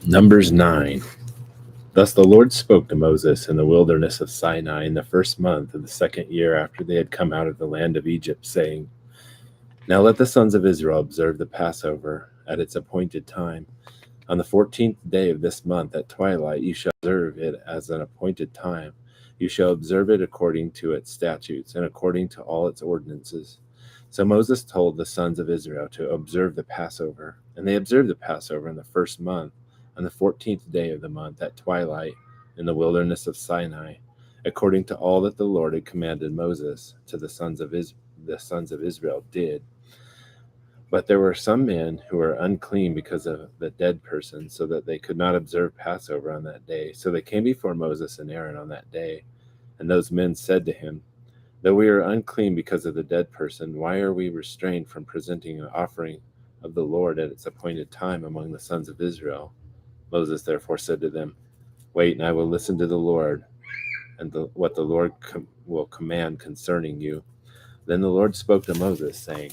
Numbers 9. Thus the Lord spoke to Moses in the wilderness of Sinai in the first month of the second year after they had come out of the land of Egypt, saying, Now let the sons of Israel observe the Passover at its appointed time. On the 14th day of this month at twilight you shall observe it as an appointed time. You shall observe it according to its statutes and according to all its ordinances. So Moses told the sons of Israel to observe the Passover, and they observed the Passover in the first month, on the 14th day of the month at twilight in the wilderness of Sinai, according to all that the Lord had commanded Moses to the sons of Israel did. But there were some men who were unclean because of the dead person, so that they could not observe Passover on that day. So they came before Moses and Aaron on that day. And those men said to him, Though we are unclean because of the dead person, why are we restrained from presenting an offering of the Lord at its appointed time among the sons of Israel? Moses therefore said to them, Wait, and I will listen to the Lord, and what the Lord will command concerning you. Then the Lord spoke to Moses, saying,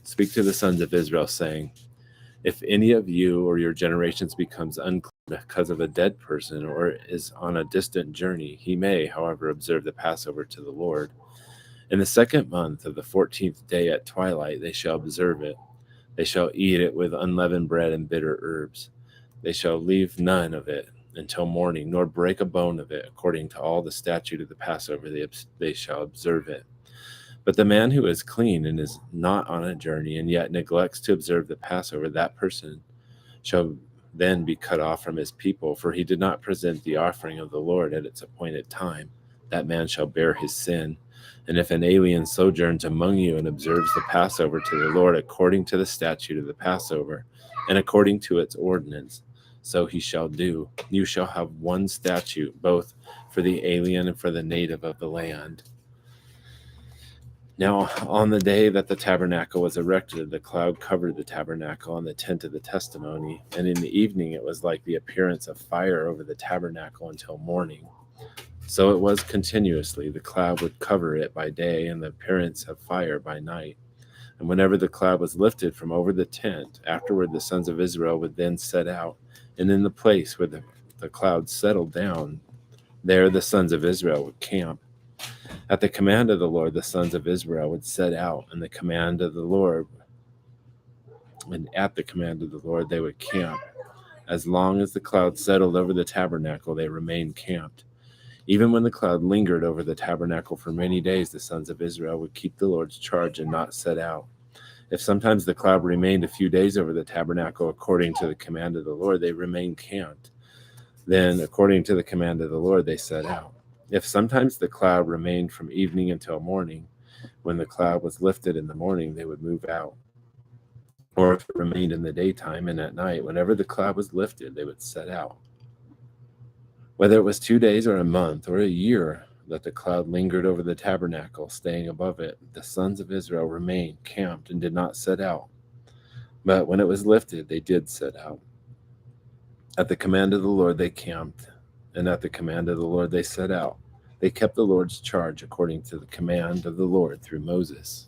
Speak to the sons of Israel, saying, If any of you or your generations becomes unclean because of a dead person or is on a distant journey, he may, however, observe the Passover to the Lord. In the second month of the 14th day at twilight they shall observe it. They shall eat it with unleavened bread and bitter herbs. They shall leave none of it until morning, nor break a bone of it. According to all the statute of the Passover, they shall observe it. But the man who is clean and is not on a journey and yet neglects to observe the Passover, that person shall then be cut off from his people, for he did not present the offering of the Lord at its appointed time. That man shall bear his sin. And if an alien sojourns among you and observes the Passover to the Lord according to the statute of the Passover and according to its ordinance, so he shall do. You shall have one statute, both for the alien and for the native of the land. Now, on the day that the tabernacle was erected, the cloud covered the tabernacle and the tent of the testimony, and in the evening it was like the appearance of fire over the tabernacle until morning. So it was continuously. The cloud would cover it by day, and the appearance of fire by night. And whenever the cloud was lifted from over the tent, afterward the sons of Israel would then set out, and in the place where the cloud settled down, there the sons of Israel would camp. At the command of the Lord, the sons of Israel would set out, and at the command of the Lord, they would camp. As long as the cloud settled over the tabernacle, they remained camped. Even when the cloud lingered over the tabernacle for many days, the sons of Israel would keep the Lord's charge and not set out. If sometimes the cloud remained a few days over the tabernacle, according to the command of the Lord, they remained camped. Then, according to the command of the Lord, they set out. If sometimes the cloud remained from evening until morning, when the cloud was lifted in the morning, they would move out. Or if it remained in the daytime and at night, whenever the cloud was lifted, they would set out. Whether it was 2 days or a month or a year that the cloud lingered over the tabernacle, staying above it, the sons of Israel remained camped and did not set out. But when it was lifted, they did set out. At the command of the Lord they camped, and at the command of the Lord they set out. They kept the Lord's charge according to the command of the Lord through Moses.